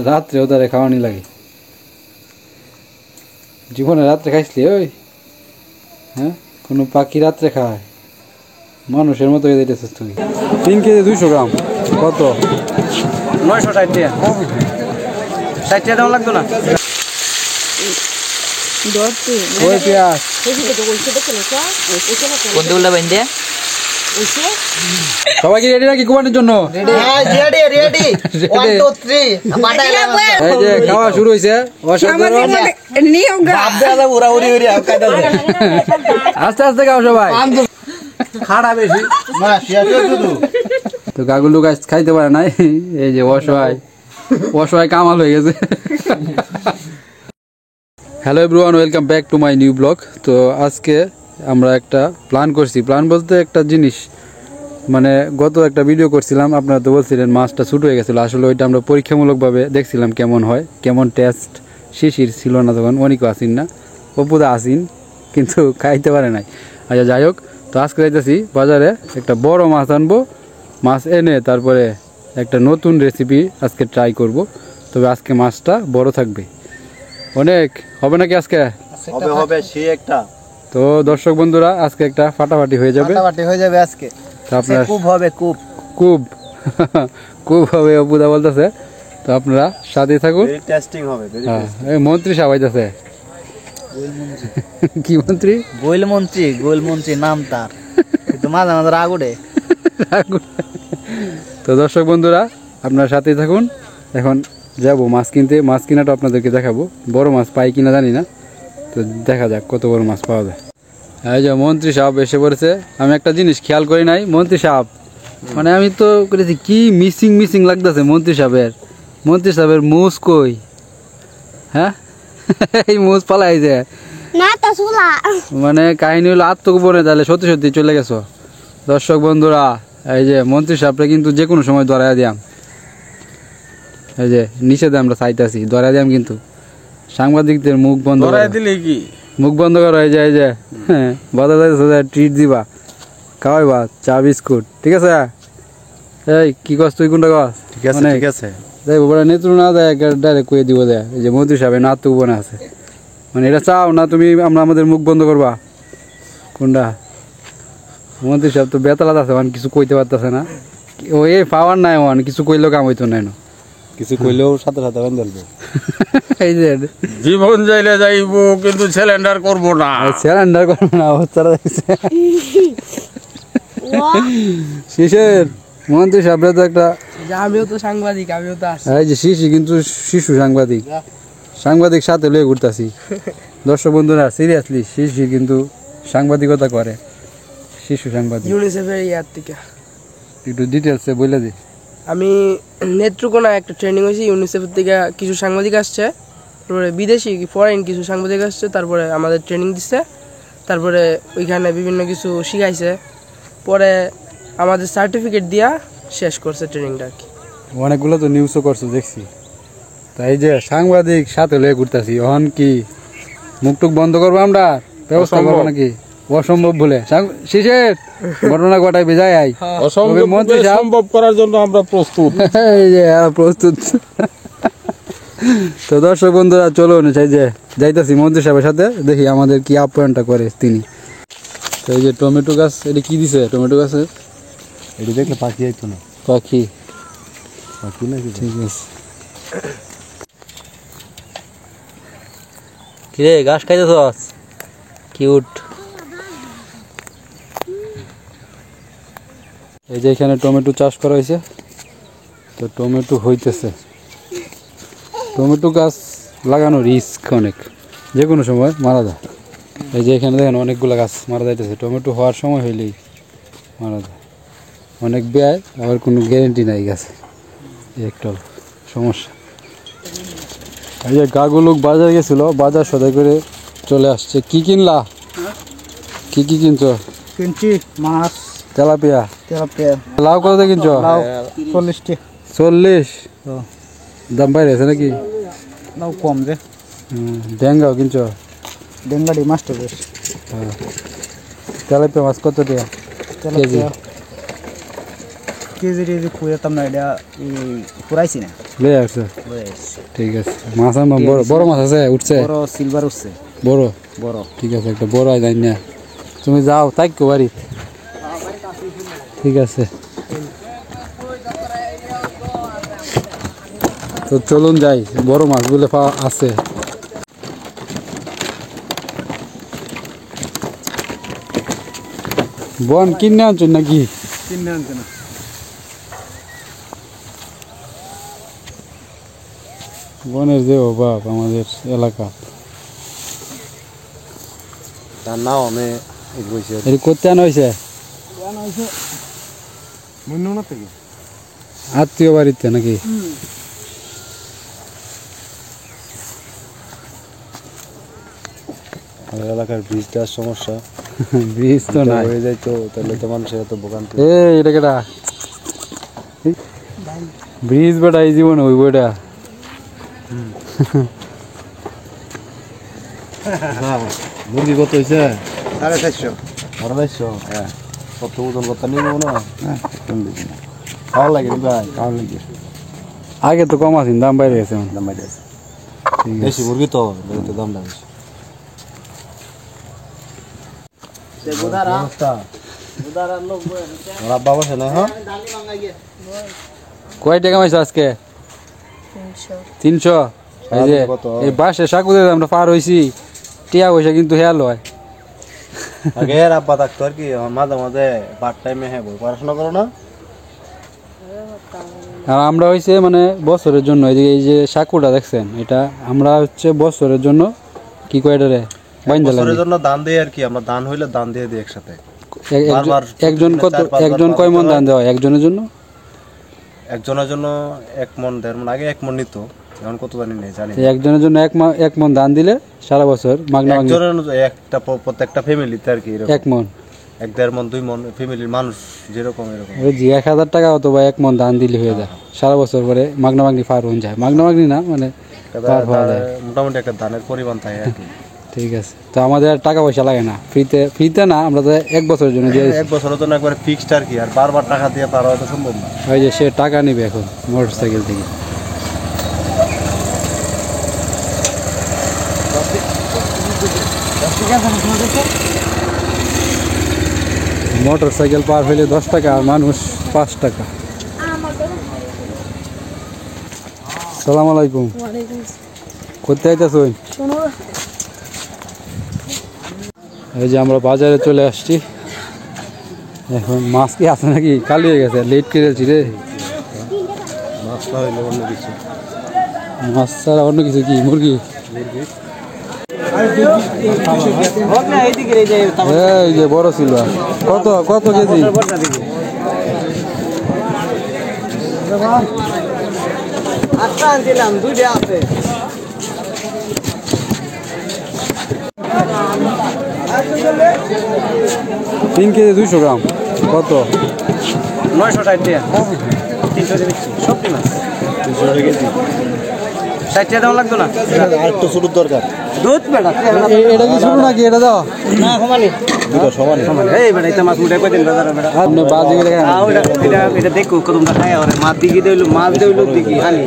রাত্রেও তারে খাওয়ানি লাগে। জীবনে রাত্রে খাইছিলি ওই? হ্যাঁ, কোনো পাখি রাত্রে খায়? মানুষের মতো হয়ে যেতেছিস তুই। 3 কেজি 200 গ্রাম কত? 960 টাকা। 60 টাকা দেওয়া লাগতো না? ওই পেঁয়াজ সবাই কি রেডি নাকি কুমানের জন্য? এই যে খাওয়া শুরু হয়েছে। আস্তে আস্তে খাও সবাই। খাড়া বেশি তো গাগুলু গাছ খাইতে পারে নাই। এই যে অসহায় কামাল হয়ে গেছে। Hello everyone, welcome back to my new blog. তো আজকে আমরা একটা প্ল্যান করছি। প্ল্যান বলতে একটা জিনিস, মানে গত একটা ভিডিও করছিলাম, আপনারা তো বলছিলেন মাছটা ছোট হয়ে গেছিলো। আসলে ওইটা আমরা পরীক্ষামূলকভাবে দেখছিলাম কেমন হয়, কেমন টেস্ট। শিশির ছিল না তখন, অনেকও আসিন না, অপুদা আসিন, কিন্তু খাইতে পারে নাই। আচ্ছা যাই হোক, তো আজকে যাইতেছি বাজারে, একটা বড় মাছ আনবো। মাছ এনে তারপরে একটা নতুন রেসিপি আজকে ট্রাই করব। তবে আজকে মাছটা বড় থাকবে, অনেক হবে নাকি আজকে? হবে সে একটা। তো দর্শক বন্ধুরা, আজকে একটা ফাটাফাটি হয়ে যাবে আজকে। তো আপনারা খুব হবে, খুব হবে অপুদা বলতেছে। তো আপনারা সাথে থাকুন। টেস্টিং হবে। হ্যাঁ, এই মন্ত্রী সাহেব আইতাছে। কি মন্ত্রী? গোলমন্ত্রী নাম তার, কিন্তু মাঝে মাঝে রাগ ওঠে। তো দর্শক বন্ধুরা, আপনারা সাথেই থাকুন। এখন যাবো মাছ কিনতে। মাছ কিনাটা আপনাদেরকে দেখাবো। বড় মাছ পাই কিনা জানি না, তো দেখা যাক কত বড় মাছ পাওয়া যায়। এই যে মন্ত্রী সাহেব এসে পড়েছে। আমি একটা জিনিস খেয়াল করি নাই, মন্ত্রী সাহেব মানে আমি তো করেছি কি মিসিং লাগতেছে মন্ত্রী সাহেবের মুজ কই? হ্যাঁ, এই মুজ পালাই যায় না তা শুলা। মানে কাহিনী হলো আত্মগোপনে, তাহলে সত্যি সত্যি চলে গেছো। দর্শক বন্ধুরা, এই যে মন্ত্রী সাহেবরা কিন্তু যে কোনো সময় ধরাইয়া দিয়াম। এই যে নিষেধে আমরা চাইতেছি, ধরাই দিয়াম, কিন্তু সাংবাদিকদের মুখ বন্ধ দিলে কি মুখ বন্ধ করা হয়ে যায়। যে হ্যাঁ, বাজার ট্রিট দিবা, খাওয়াইবা চা বিস্কুট, ঠিক আছে? এই কি কস তুই, কোনটা কস? ঠিক আছে যাই বড় নেত্র না দেয়, ডাইরেক্ট কয়ে দিব দেয়। এই যে মন্ত্রী সাহেব না আত্মগোপনে আছে, মানে এটা চাও না তুমি আমরা আমাদের মুখ বন্ধ করবা? কোনটা? মন্ত্রী সাহেব তো বেতালাত আছে, মানে কিছু কইতে পারতেছে না। ও এই পাওয়ার নাই, ওয়ান কিছু কইলেও কাম হইতো নাই, কিছু কইলেও সাথে বান্ধব। এই যে জীবন যাইলে যাইব, কিন্তু সিলিন্ডার করব না। সিলিন্ডার করবো না অবস্থাটা দেখছে। শিশের মন্ত্রী সাহেবরা তো একটা, আমিও তো সাংবাদিক, আমিও তো আসি। এই যে কিন্তু শিশু সাংবাদিক সাথে লয়ে ঘুরতাছি। দর্শক বন্ধুরা, সিরিয়াসলি শিশির কিন্তু সাংবাদিকতা করে, শিশু সাংবাদিক। ইউনিসেফের ইয়ার থেকে একটু ডিটেলসে বলে দিই। আমি নেত্রকোনা একটা ট্রেনিং হয়েছি, ইউনিসেফের থেকে কিছু সাংবাদিক আসছে, তারপরে বিদেশি ফরেন কিছু সাংবাদিক আসছে, তারপরে আমাদের ট্রেনিং দিচ্ছে, তারপরে ওইখানে বিভিন্ন কিছু শিখাইছে, পরে আমাদের সার্টিফিকেট দিয়া শেষ করছে ট্রেনিংটা আর কি। অনেকগুলো তো নিউজও করছো দেখছি। তাই যে সাংবাদিক সাথে লয়ে ঘুরতাছি, অহন কি মুখটুক বন্ধ করবো আমরা? ব্যবস্থা করবো নাকি? অসম্ভব বলে শিশের ঘটনা ঘটাই বেজায় আই অসম্ভব করার জন্য আমরা প্রস্তুত। এই যে প্রস্তুত। তো দর্শক বন্ধুরা, চলুন যাইতেছি মন্ত্রী সাহেবের সাথে, দেখি আমাদের কি আপ্যায়নটা করে তিনি। তো এই যে টমেটো গাছ, এটা কি দিছে টমেটো গাছে? এটি দেখলে পাখি আইতো না। পাখি নাকি? ঠিক আছে। কিরে ঘাস খাইতেছস? কিউট। এই যে এখানে টমেটো চাষ করা হয়েছে, তো টমেটো হইতেছে। টমেটো গাছ লাগানো রিস্ক অনেক, যে কোনো সময় মারা যায়। এই যে এখানে দেখেন অনেকগুলো গাছ মারা যাইতেছে, টমেটো হওয়ার সময় হইলেই মারা যায়। অনেক ব্যয়, আবার কোনো গ্যারেন্টি নাই গাছে, একটা সমস্যা। এই যে গাগুলোক বাজার গেছিল, বাজার সদাই করে চলে আসছে। কি কিনলা? কি কিনছো? কিনছি মাছ, তেলাপিয়া। লাউ কত কিনছো? 40। দাম বাইরে আছে নাকি? লাউ কম যে। ডেঙ্গাও কিনছো? ডেঙ্গাটি মাছটা বেশ। তেলাপিয়া মাছ কত টাকা কেজি? কেজি রেজি খুঁজতাম না এটা পুরাইছি না লে আছে ঠিক আছে মাছ আনবো বড় বড় মাছ আছে উঠছে বড় সিলভার উঠছে বড় বড় ঠিক আছে একটা বড় আই না তুমি যাও তাই কো বাড়ি ঠিক আছে তো চলুন যাই বড় মাছগুলো আছে বন কিনে আনছেন নাকি কিনে আনতে না বনের যে অভাব আমাদের এলাকা তার নাও আমি বলছি এর করতে আনা হয়েছে মনে না থেকে আত্মীয় বাড়িতে নাকি এলাকার ব্রিজটার সমস্যা ব্রিজ তো নাই হয়ে যায় তো তাহলে তো মানুষের এত ভোগান্তি এটা কেটা ব্রিজ বেটা এই জীবন ওই বইটা মুরগি কত হয়েছে 450 450 হ্যাঁ কত ওজন কত নিব না খাওয়া লাগে ভাই খাওয়া লাগে আগে তো কম আছে দাম বাইরে গেছে দাম বাইরে আছে ঠিক আছে বেশি মুরগি তো দামটা বেশি কয় টাকা মাইছো আজকে 300 এই যে এই বাসে সাকুদে আমরা পার হইছি টিয়া পয়সা কিন্তু হেয়াল হয় আগে আব্বা থাকতো আর কি মাঝে মাঝে পার্ট টাইমে হ্যাঁ বই পড়াশোনা করো না আর আমরা হইছে মানে বছরের জন্য এই যে সাকুটা দেখছেন এটা আমরা হচ্ছে বছরের জন্য কি কয় এটারে বাইন্দা বছরের লাগে জন্য দান দেই আর কি আমরা দান হইলে দান দিয়ে দিই একসাথে একজন কত একজন কয় মন দান দেওয়া একজনের জন্য একজনের জন্য 1 মণ 1.5 মণ আগে 1 মণ নিত এখন কত জানি নেই জানি এই একজনের জন্য এক মন দান দিলে সারা বছর মাগনা মাগনি একজনের একটা প্রত্যেকটা ফ্যামিলিতে আর কি এরকম এক মন 1.5 মণ 2 মণ ফ্যামিলির মানুষ যেরকম এরকম ওই যে 1000 টাকা অথবা এক মন দান দিলে হয়ে যায় সারা বছর পরে মাগনা মাগনি পার হয়ে যায় মাগনা মাগনি না মানে পার হওয়া যায় মোটামুটি একটা ধানের পরিমাণ থাকে আর কি ঠিক আছে তো আমাদের আর টাকা পয়সা লাগে না ফ্রিতে না আমরা তো এক বছরের জন্য দিয়ে দিচ্ছি। 1 বছরের জন্য একবার ফিক্সড আর কি আর বারবার টাকা দিয়ে পার হওয়া তো সম্ভব না ওই যে সে টাকা নিবে এখন মোটর সাইকেল থেকে মোটর সাইকেল পার হইলে 10 টাকা আর মানুষ 5 টাকা সালাম আলাইকুম কোথায় আইতাছুন এই যে আমরা বাজারে চলে আসছি এখন মাছ কি আছে নাকি খালি হয়ে গেছে লেট করেছি রে মাছ না হইলে অন্য কিছু মাছ ছাড়া অন্য কিছু কি মুরগি এই যে বড় সিলভার কত কত কেজি আনছিলাম 2টা আছে 3 কেজি 200 গ্রাম কত 960 টাকা 300 টাকা দিচ্ছি সবটি মাছ 300 টাকা কেজি 60 টাকা দাম লাগতো না আর একটু ছোট দরকার দুধ বেটা এটা কি শুরু নাকি এটা দাও না সমানই দুটো সমানই এই বেটা এটা মাছ মুড়ে কয়দিন বাজারে বেটা আপনি বাজি করে খান এটা দেখো কতটা খায় আর মাছ দিকে দেইলো মাছ দেইলো দেখি হানি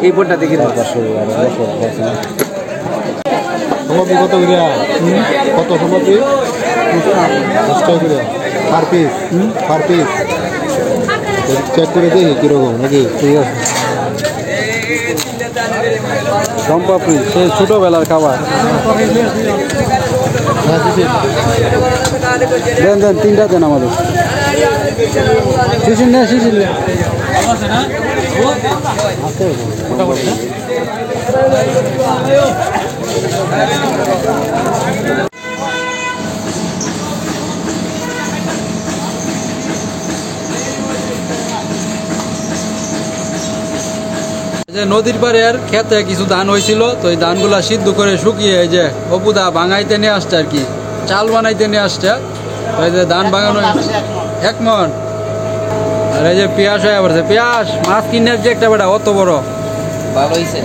এই পড়টা দেখি সমাপি কত করিয়া কত সমাপি 10 টাকা করে পার পিস চেক করে দেখি কিরকম নাকি ঠিক আছে সম্পাপড়ি সেই ছোটবেলার খাবার দেন 3টা দেন আমাদের শিশির নে যে নদীর পাড়ে আর খেতে কিছু ধান হয়েছিল তো এই ধানগুলা সিদ্ধ করে শুকিয়ে এই যে অপুদা ভাঙাইতে নিয়ে আসছে আর কি চাল বানাইতে নিয়ে আসছে তো এই যে ধান ভাঙানো 1 মণ আর এই যে পেঁয়াজ হয়ে পড়ছে পেঁয়াজ মাছ কিনে যে একটা বেটা অত বড় ভালো হইছে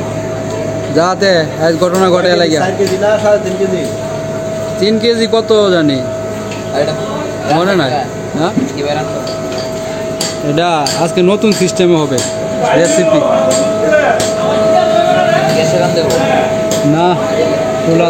যাতে আজ ঘটনা ঘটে লাগে 4 কেজি না 3.5 কেজি 3 কেজি কত জানি মনে নাই না এটা আজকে নতুন সিস্টেমে হবে রেসিপি না চুলা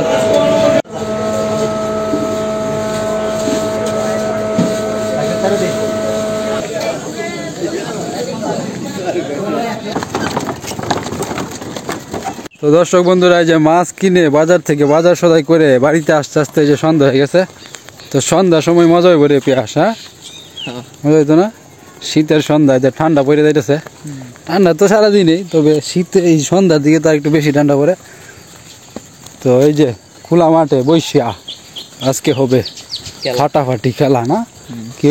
তো দর্শক বন্ধুরা এই যে মাছ কিনে বাজার থেকে বাজার সদাই করে বাড়িতে আস্তে আস্তে এই যে সন্ধ্যা হয়ে গেছে তো সন্ধ্যার সময় মজা হয়ে পড়ে পেঁয়াজ হ্যাঁ মজা হইতো না শীতের সন্ধ্যায় যে ঠান্ডা পড়ে যাইতেছে ঠান্ডা তো সারাদিনই তবে শীতে এই সন্ধ্যার দিকে তো একটু বেশি ঠান্ডা পড়ে তো এই যে খোলা মাঠে বৈশা আজকে হবে ফাটাফাটি খেলা না কি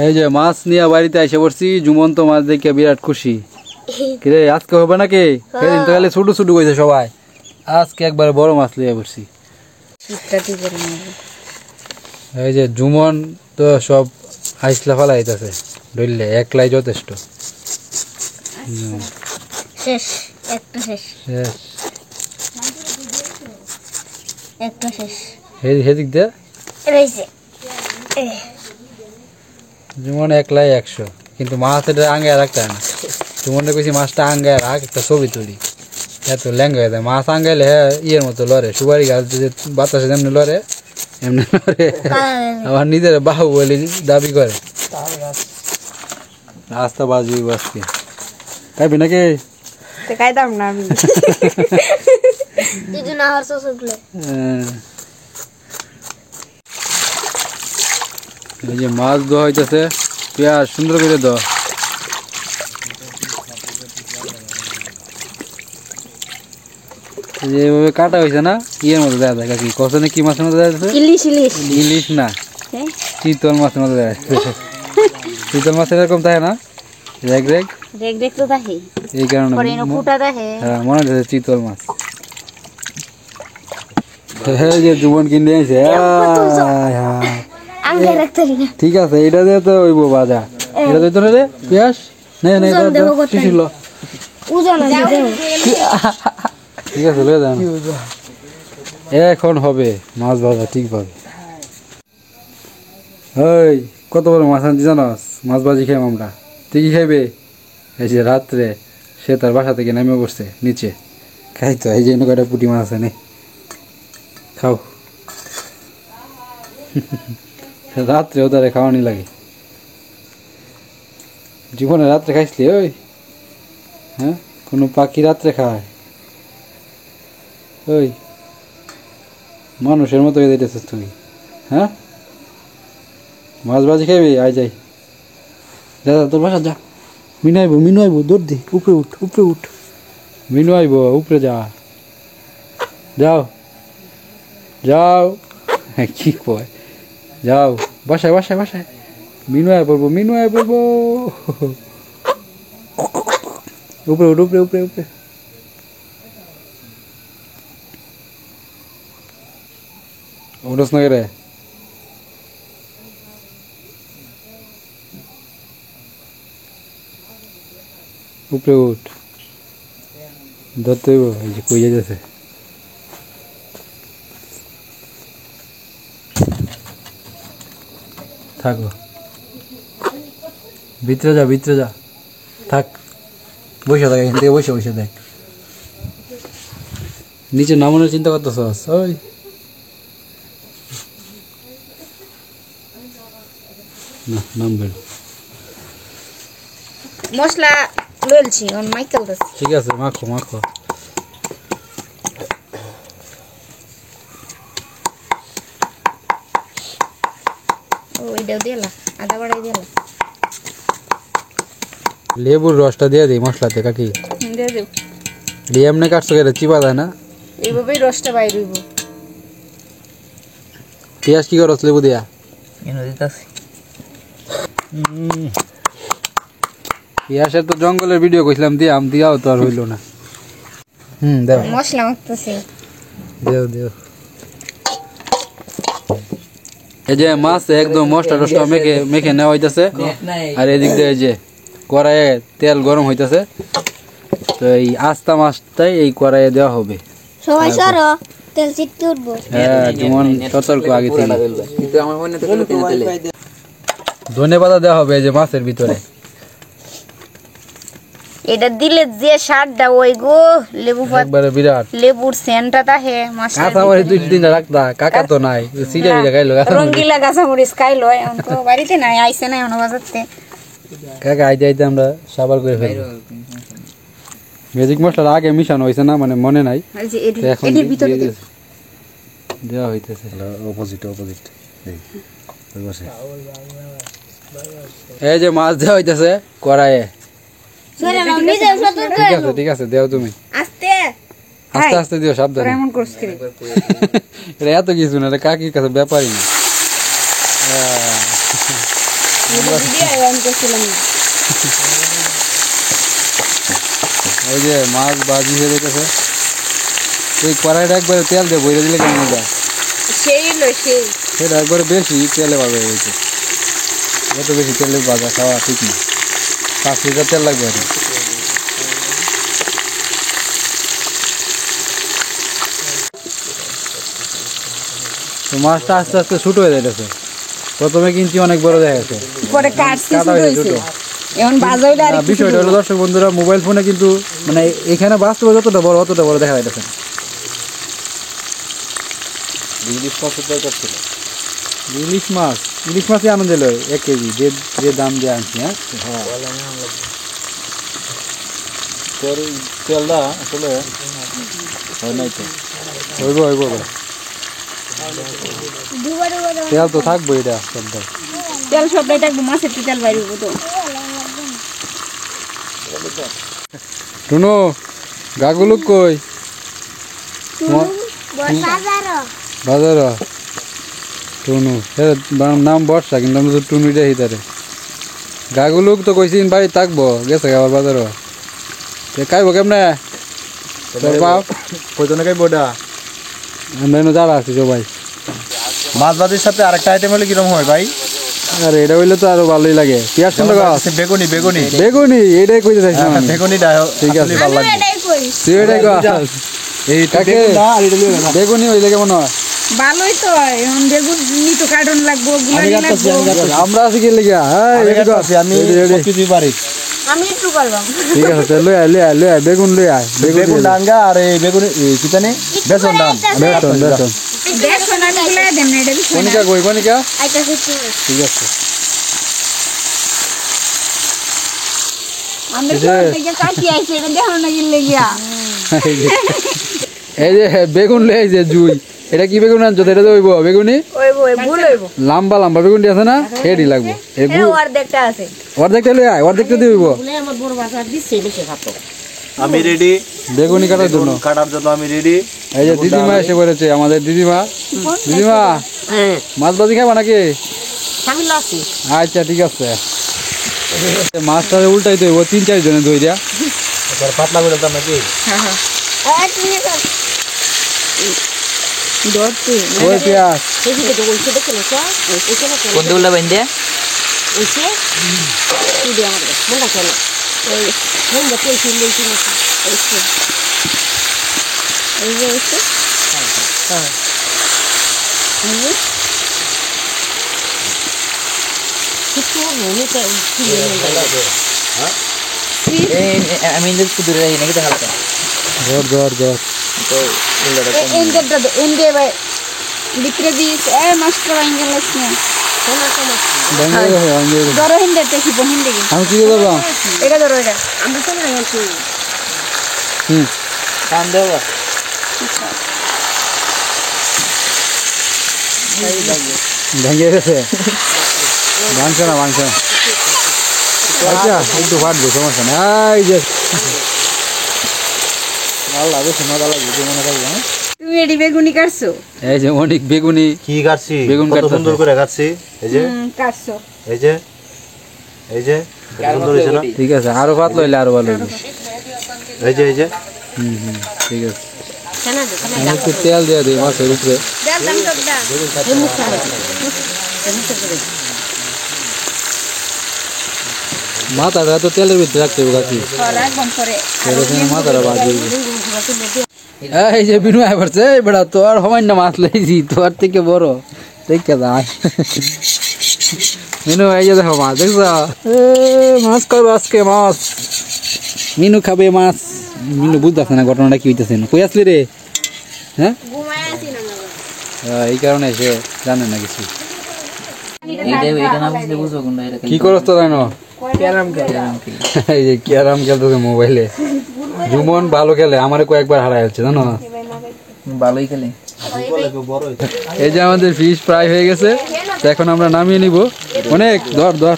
এই যে মাছ নিয়ে বাড়িতে এসে পড়ছি জুমন্ত মাছ দেখে বিরাট খুশি কিরে আজকে হবে নাকি সেদিন তো গেলে ছোট ছোট কইছে সবাই আজকে একবারে বড় মাছ লিয়ে পড়ছি এই যে জুমন তো সব আইসলা ফালাইতেছে ধরলে একলাই যথেষ্ট শেষ একটা শেষ শেষ একটা শেষ হেদিক দে রয়েছে জুমন একলাই 100 কিন্তু মাছ এটা আঙ্গায় রাখতে হয় না জুমনটা কইছি মাছটা আঙ্গায় রাখ একটা ছবি তুলি এত ল্যাঙ্গা হয়ে যায় মাছ আঙ্গাইলে হ্যাঁ ইয়ের মতো লড়ে সুপারি গাছ যে বাতাসে যেমনি লড়ে এমনি লড়ে আবার নিজের বাহু বলে দাবি করে রাস্তা বাজি আজকে খাইবি নাকি খাইতাম না আমি দুজন আহার শ্বশুরগুলো এই যে মাছ দেওয়া হইতেছে পেঁয়াজ সুন্দর করে দাও যেভাবে কাটা হয়েছে না ইয়ের মতো দেওয়া যায় কাকি কষনে কি মাছের মতো দেওয়া যাচ্ছে ইলিশ ইলিশ ইলিশ না চিতল মাছের মতো দেওয়া যাচ্ছে চিতল মাছের এরকম থাকে না রেগ রেগ দেখ দেখ তো দেখে এই কারণে পরে এনো ফুটা দেখে হ্যাঁ মনে হচ্ছে চিতল মাছ হ্যাঁ যে জুমন কিনে আইছে আঙ্গে রাখতে না ঠিক আছে এটা দিয়ে তো হইব বাজা এটা দিতে না রে পেঁয়াজ নেই নেই শিশিল ওজন আছে দেও ঠিক আছে লয়ে যান এখন হবে মাছ ভাজা ঠিক ভাবে ওই কত বড় মাছ আনছি জানাস মাছ ভাজি খাইম আমরা তুই কি খাইবে এই যে রাত্রে সে তার বাসা থেকে নেমে বসছে নিচে খাই তো এই যে কয়টা পুঁটি মাছ আছে নে খাও রাত্রেও তারে খাওয়ানি লাগে জীবনে রাত্রে খাইছিলি ওই হ্যাঁ কোনো পাখি রাত্রে খায় ওই মানুষের মতো হয়ে যাইতেছিস তুই হ্যাঁ মাছ ভাজি খাইবি আয় যাই দাদা তোর বাসা যা মিনু আইব দৌড় দি উপরে উঠ মিনু আইব উপরে যা যাও যাও হ্যাঁ কি কয় যাও বাসায় মিনু আয় পড়বো উপরে উঠোস না রে উপরে উঠ ধরতে হইব এই যে কই যাইতেছে থাকো ভিতরে যা থাক বসে থাক এখান থেকে বসে দেখ নিচে নামানোর চিন্তা করতেছস ওই না নামবে মশলা লইলছি অন মাইকেল দাস ঠিক আছে মাখো ওইটাও দিলা আদা বাড়াই দিলা লেবুর রসটা দিয়ে দিই মশলাতে কাকি দিয়ে দেব এমনি কাটছো কেটে চিপা দেয় না এইভাবেই রসটা বাইর হইব পেঁয়াজ কি করছ লেবু দিয়া পেঁয়াজের তো জঙ্গলের ভিডিও কইছিলাম দিয়াও তো আর হইলো না দেও মশলা মাখতেছে দেও এই যে মাছ একদম মশলা টসলা মেখে নেওয়া হইতাছে আর এদিক দিয়ে এই যে কড়াইয়ে তেল গরম হইতাছে তো এই আস্তা মাছটাই এই কড়াইয়ে দেওয়া হবে সবাই সরো তেল চিটকে উঠবো হ্যাঁ যেমন সতর্ক আগে থেকে ধনেপাতা দেওয়া হবে এই যে মাছের ভিতরে। এটা দিলে যে স্বাদটা ওই গো লেবু পাতা একবারে বিরাট। লেবুর সেন্টটা তাহে মাছ কাঁচামরিচ 2 দিন রাখতা, কাকা তো নাই, সিডা বিড়া খাইলো কাঁচামরিচ। রঙ্গিলা কাঁচামরিচ খাইলো এখন তো বাড়িতে নাই, আইছে না এখন বাজারতে। কাকা আইতে আইতে আমরা সাবার করে ফেলবো। ম্যাজিক মশলা আগে মিশানো হয়েছে না, মানে মনে নাই, এই যে তো এখন এটির ভিতরে দিয়ে দিয়েছে। দেওয়া হইতেছে অপোজিট এই যে মাছ দেওয়া হইতেছে কড়াইয়ে। সরে নাও, নিজে সতর্ক ঠিক আছে ঠিক আছে, দেও তুমি আস্তে আস্তে আস্তে দিও, সাবধানে। এমন করছ কি এটা এত কিছু না, এটা কাকির কাছে ব্যাপারই না। ভিডিও অন করছিলাম। এই যে মাছ ভাজি হয়ে যেতেছে, এই কড়াইটা একবারে তেল দিয়ে বইরে দিলে কেমন যায়, সেই লো সেই সেটা একবারে বেশি তেলে ভাজা হয়েছে। এত বেশি তেলে ভাজা খাওয়া ঠিক না, 5 লিটার তেল লাগবে আর কি। তো মাছটা আস্তে আস্তে ছোট হয়ে যাইতেছে, প্রথমে কিন্তু অনেক বড় দেখা গেছে, পরে কাটছি কাটা শুরু হয়েছে হইছে। ছোট। এখন বাজা হইলে আর বিষয়টা হলো দর্শক বন্ধুরা, মোবাইল ফোনে কিন্তু মানে এখানে বাস্তবে যতটা বড় অতটা বড় দেখা যাইতেছে। ইলিশ মাছই আনন্দ এলো 1 কেজি, যে দাম দিয়ে আনছি। হ্যাঁ তেলটা আসলে হয় নাই তো, হইব তেল তো থাকবো, এটা তেল সবটাই থাকবো, মাছের তেল বাইরে তো। টুনু গাগুলুক কই বাজার টুনু, নাম বর্ষা কিন্তু আমরা তো টুনু দেখি তারে। গাগুলুক তো কইছিন বাড়ি থাকবো, গেছে আবার বাজার খাইবো কেমনে তোর বাপ কয়জনে খাইবো ওটা? আমরা এনে যারা আছি সবাই। মাছ ভাজির সাথে আরেকটা আইটেম হলে কিরকম হয় ভাই? আর এটা হইলে তো আরো ভালোই লাগে। পেঁয়াজ কোনটা গাছ? বেগুনি বেগুনি, এটাই কইতে চাইছিলাম আমি। বেগুনিটা ঠিক আছে, ভালো লাগবে। এটাই কই তুই এটাই গাছ। এই কাকে? বেগুনটা আর এটা লিও না। বেগুনি হইলে কেমন হয়? ভালোই তো, এখন বেগুন নিতো কার্টন লাগবো, গুলানি লাগবো। আমরা আছি কি লেগে? হ্যাঁ আমি এদিকে কাটতাছি, আমি ready. সবকিছুই পারি। আমি একটু করলাম ঠিক আছে, তাহলে লই আয় বেগুন লই আয়। বেগুন ডাঙ্গা আর এই বেগুন কি জানি বেসন ডান। বেতন দেখো না গুলা দেন না, এটা বিষয় না। কনিকা কই কনিকা? আইতা হচ্ছে ঠিক আছে। আমরা এই যে- সব থেকে কাটি আইছে, এটা দেখো না গিলে গিয়া। এই যে বেগুন লই আইছে জুই, এটা কি বেগুন আনছো? এটা তো হইব বেগুনি, ওই ভুল হইব। লম্বা লম্বা বেগুনটি আছে না, হেডি লাগবে। এই এ অর্ধেকটা আছে। অর্ধেকটা লই আয়, অর্ধেকটা দিব। আমি রেডি বেগুনি কাটার জন্য। কাটার জন্য আমি রেডি। এই যে দিদিমা এসে পড়েছে, আমাদের দিদিমা। মাছ ভাজি খাবা নাকি? আচ্ছা ঠিক আছে। মাছটা উল্টাইতে হইব 3-4 জনে ধইরা। পাতলা করে দাম নাকি? আর তুমি কর দরতে ওই পেঁয়াজ বন্ধুগুলা বাইন্দে এই যে হচ্ছে আমি কুদুরে রাখি নাকি তো হালকা ধর এন্ডে ভাই ভিতরে দিস এ মাস্টার আঙ্গেল আছে ধরো হিন্দে দেখি হিন্দে আমি কি করলাম? এটা ধরো এটা কাম দেওয়া ভেঙে গেছে, ভাঙছে না আচ্ছা একটু ফাটবে, সমস্যা না। এই যে আল্লাহ বেশি মজা লাগবে, মনে থাকবে। হ্যাঁ তুমি এডি বেগুনি কাটছো? এই যে অনেক বেগুনি কি কাটছি? বেগুন কত কাটতাছে। সুন্দর করে কাটছি। এই যে কাটছো এই যে এই যে সুন্দর হয়েছে না? ঠিক আছে, আরো পাতলা হইলে আরো ভালো হইবে। এই যে ঠিক আছে, আমি একটু তেল দিয়ে দিই মাছের উপরে। দাম তো দা মাথাটা তো তেলের ভিতরে রাখতে হবে কাকি, একদম পরে এরকম মাথাটা বাদ দিবি। এই যে বিনু আয় পড়ছে, এই বেড়া তোর সামান্য মাছ লইছি, তোর থেকে বড় দেখে যায়। মিনু এই যে দেখো মাছ দেখছো মাছ খাবে আজকে মাছ মিনু খাবে মাছ মিনু বুঝতেছে না ঘটনাটা কি হইতেছে কই আসলি রে হ্যাঁ এই কারণে সে জানে না কিছু এটা না বুঝলে বুঝবো কোনটা এটা কি করছ তো জানো ক্যারাম এই যে ক্যারাম খেলতেছে মোবাইলে জুমন ভালো খেলে আমারে কয়েকবার হারাই যাচ্ছে জানো ভালোই খেলে এই যে আমাদের ফিশ ফ্রাই হয়ে গেছে তো এখন আমরা নামিয়ে নিব অনেক ধর ধর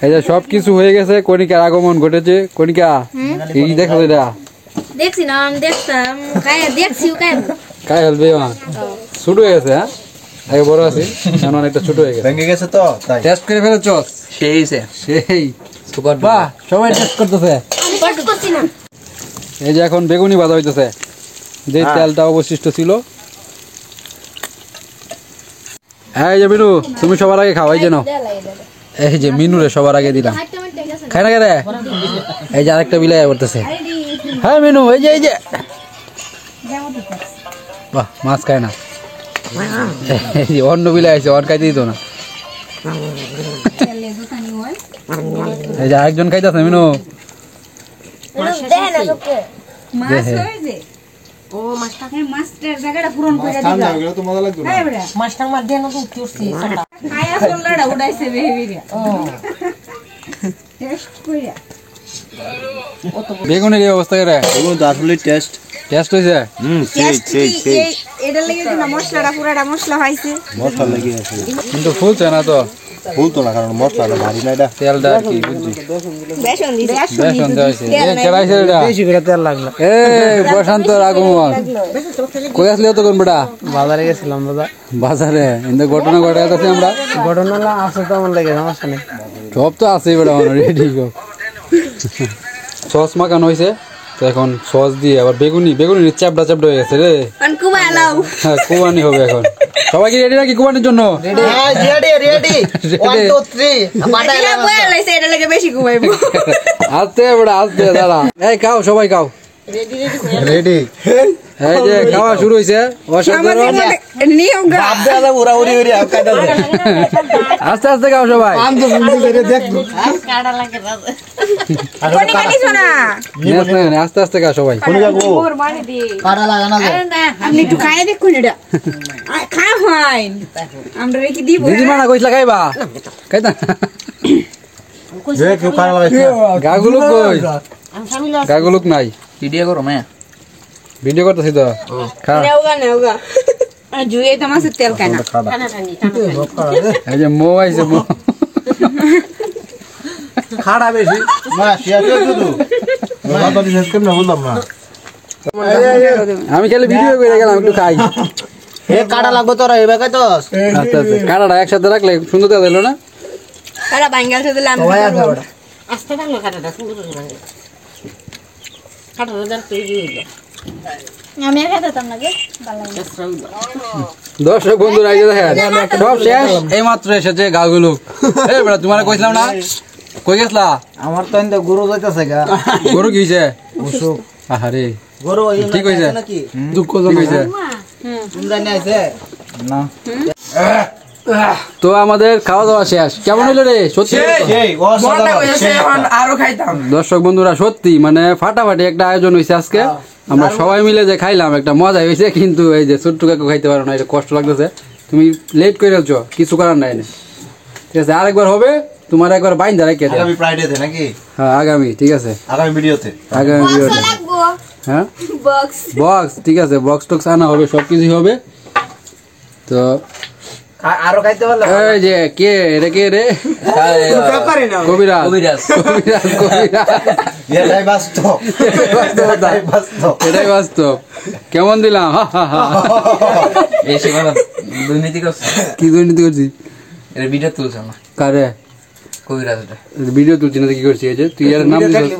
এই যে সব কিছু হয়ে গেছে কণিকার আগমন ঘটেছে কণিকা এই দেখো এটা দেখছি না আমি দেখতাম দেখছি কাই হলবে ছোট হয়ে গেছে হ্যাঁ আগে বড় আছে এখন অনেকটা ছোট হয়ে গেছে ভেঙে গেছে তো তাই টেস্ট করে ফেলেছ সেই সেই বাহ সবাই টেস্ট করতেছে করছি না এই যে এখন বেগুনি ভাজা হইতেছে যে তেলটা অবশিষ্ট ছিল এই যে মিনু তুমি সবার আগে খাও এই যে নাও এই যে মিনু রে সবার আগে দিলাম খাই না রে এই যে আরেকটা বিলাই করতেছে হ্যাঁ মিনু এই যে বাহ মাছ খায় না এই যে অন্য বিলাই আছে অন খাইতে দিত না এই যে আরেকজন খাইতেছে মিনু দেখে না তোকে মাছ হয়েছে ও মাছটার জায়গাটা পূরণ করে দিলা তো মজা লাগবে না এই বড়া মাছটার মধ্যে না তো উঠছি খায়া সোলাটা উড়াইছে বেবিরা টেস্ট কইরা বেগুনের এই অবস্থা রে এগুলো তো আসলে টেস্ট টেস্ট হয়েছে এটা লেগে না মশলাটা পুরাটা মশলা হইছে মশলা লেগে আছে কিন্তু ফুলছে না তো ফুলতো না কারণ মশলাটা ভারী না এটা তেলটা আর কি বুঝছি বেসন দিছে বেসন দেওয়া হয়েছে এই কেরাইছে এটা বেশি করে তেল লাগলো এই বসন্ত আগমন কই আসলে তো কোন বেটা বাজারে গেছিলাম দাদা বাজারে ইন্দে ঘটনা ঘটে যাচ্ছে আমরা ঘটনা আছে তো আমার লাগে সমস্যা নেই সব তো আছে বেটা রেডি সস মাখানো হয়েছে তো এখন সস দিয়ে আবার বেগুনি চ্যাপড়া চ্যাপড়া হয়ে গেছে রে আনকুমা লাও হ্যাঁ কুবানি হবে এখন সবাই কি রেডি নাকি কুবানির জন্য রেডি 1 2 3 এটা বয়া লাইছে এটা লাগে বেশি ঘুমাইবো আসতে বেটা আসতে দাঁড়া এই খাও সবাই খাও রেডি এই যে খাওয়া শুরু হয়েছে অসাধারণ নিয়ম গা দাদা উড়া উড়ি উড়ি আকাটা আস্তে আস্তে খাও সবাই কোনি কাটি শোনা আস্তে আস্তে খাও সবাই মোর মানে দি কাটা লাগা না আপনি একটু খায় দেখুন এটা খা হয় আমরা কি দিব দিদি মানা কইছলা খাইবা খাইতা দেখ কেউ কারা লাগাইছে গাগুলুক কই গাগুলুক নাই ভিডিও করো মায়া ভিডিও করতেছি তো খা নেওগা জুয়ে তো মাছের তেল খায় না এই যে মো আইছে মো খাড়া বেশি না শেয়ার করে দিলু বাবা বিশেষ করে না বললাম না আমি খালি ভিডিও করে গেলাম একটু খাই এ কাটা লাগবে তোরা এই বেকাই তো আস্তে আস্তে কাটাটা একসাথে রাখলে সুন্দর দেখা দিল না কাটা বাঙ্গাল সাথে লাম আস্তে থাকলো কাটাটা সুন্দর করে কাটাটা দেন তৈরি হইলো আমি আর খেতাম নাকি ভালো লাগে দর্শক বন্ধুরা এই যে দেখেন সব শেষ এই মাত্র এসেছে গাগুলুক এই বেটা তোমার কইছিলাম না কই গেছলা আমার তো এন্ড গরু যাইতাছে গা গরু কি হইছে অসুখ আহারে গরু ঠিক হইছে নাকি দুঃখ হইছে তোমরা নিয়ে আইছে না তো আমাদের খাওয়া দাওয়া শেষ কেমন হইলো রে সত্যি এই অসাধারণ আরো খাইতাম দর্শক বন্ধুরা সত্যি মানে ফাটাফাটি একটা আয়োজন হয়েছে আজকে আমরা সবাই মিলে যে খাইলাম একটা মজা হয়েছে কিন্তু এই যে ছোট্ট কাকু খাইতে পারো না এটা কষ্ট লাগতেছে তুমি লেট করে ফেলছো কিছু করার নাই না ঠিক আছে আরেকবার হবে তোমার একবার বাইন্দা রেখে দাও আগামী ফ্রাইডেতে নাকি হ্যাঁ আগামী ঠিক আছে আগামী ভিডিওতে আগামী ভিডিওতে লাগবো হ্যাঁ বক্স বক্স ঠিক আছে বক্স টক্স আনা হবে সবকিছুই হবে তো আরো খাইতে পারলে এই যে কে রে কবিরাজ কবিরাজ। এটাই বাস্তব এটাই বাস্তব এটাই বাস্তব কেমন দিলাম হা হা হা বেশি ভালো দুর্নীতি করছে কি দুর্নীতি করছি এটা ভিডিও তুলছে না কারে কবিরাজটা ভিডিও তুলছি না তো কি করছি এই যে তুই এর নাম দিছিস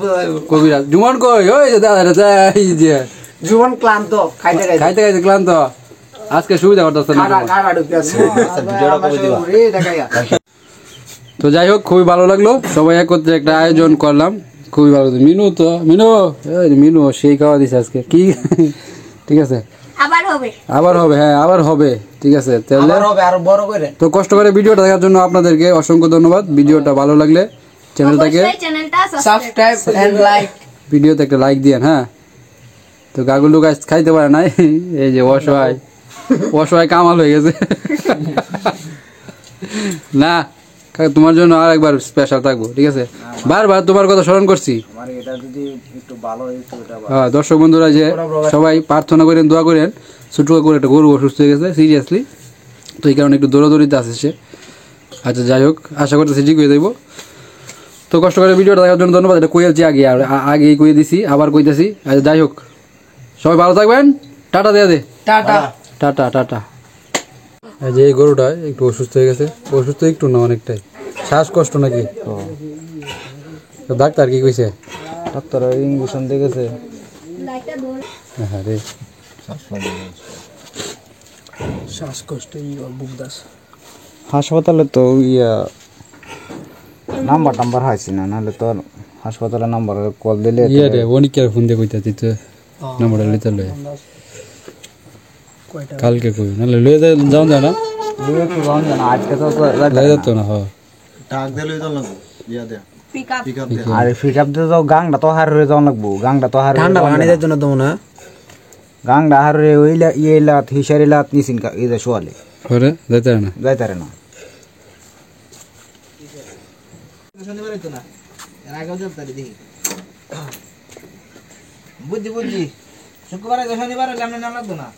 কবিরাজ জুমন কই ওই যে দাদা দাদা এই যে জীবন ক্লান্ত খাইতে খাইতে খাইতে খাইতে ক্লান্ত আজকে সুবিধা করতেছে না কাটা ঢুকতে আছে ভিডিওটা করে দিবা এটা খাইয়া তো যাই হোক খুবই ভালো লাগলো সবাই একত্রে একটা আয়োজন করলাম খুবই ভালো মিনু সেই খাওয়া দিছে আজকে কি ঠিক আছে আবার হবে, হ্যাঁ আবার হবে, ঠিক আছে তাহলে হবে আরো বড় করে। তো কষ্ট করে ভিডিওটা দেখার জন্য আপনাদেরকে অসংখ্য ধন্যবাদ। ভিডিওটা ভালো লাগলে চ্যানেলটাকে সাবস্ক্রাইব এন্ড লাইক। ভিডিওতে একটা লাইক দিয়েন। হ্যাঁ, তো গাগুলু গাছ খাইতে পারে নাই, এই যে অসহায় কামাল হয়ে গেছে। না তোমার জন্য আর একবার স্পেশাল থাকবো, ঠিক আছে? বারবার তোমার কথা স্মরণ করছি। হ্যাঁ, দর্শক বন্ধুরা যে সবাই প্রার্থনা করেন, দোয়া করেন, ছোট করে একটা গরু অসুস্থ হয়ে গেছে সিরিয়াসলি, তো এই কারণে একটু দৌড়াদৌড়িতে আসে সে। আচ্ছা যাই হোক, আশা করতেছি ঠিক হয়ে যাইব। তো কষ্ট করে ভিডিওটা দেখার জন্য ধন্যবাদ। এটা কইয়েছি আগে, আর আগেই কইয়ে দিছি, আবার কইতেছি। আচ্ছা যাই হোক, সবাই ভালো থাকবেন, টাটা দিয়ে দে, টাটা। Tata tata. এই যে এই গরুটা একটু অসুস্থ হয়ে গেছে, অসুস্থ একটু না অনেকটাই, শ্বাসকষ্ট নাকি? তো ডাক্তার কি কইছে? ডাক্তার ইঞ্জেকশন দিয়ে গেছে। হ্যাঁ রে, শ্বাসকষ্ট বুক দাস। হাসপাতালে তো নাম্বার হাইছি না, নাহলে তো হাসপাতালের নাম্বার কল দিলে ইয়ে রে অনেকের ফোন দিয়ে কইতাছি তো নাম্বারটা লিতে লয়, কালকে কই নাহলে লয়ে যাওয়া যায় না, আজকে তো লয়ে যেত না। হ্যাঁ আরে পিক আপ দিতে তো গাংটা তো হার হয়ে যাওয়া লাগবো, গাংটা তো হার ঠান্ডা লাগানোর জন্য তো না, গাংটা হার হয়ে ওইলা ইয়েলাত হিসারিলাত নিছিন এই যে শোয়ালে করে যাইতে না, যাইতারে না। বুঝছি শুক্রবার শনিবার লাগতো না।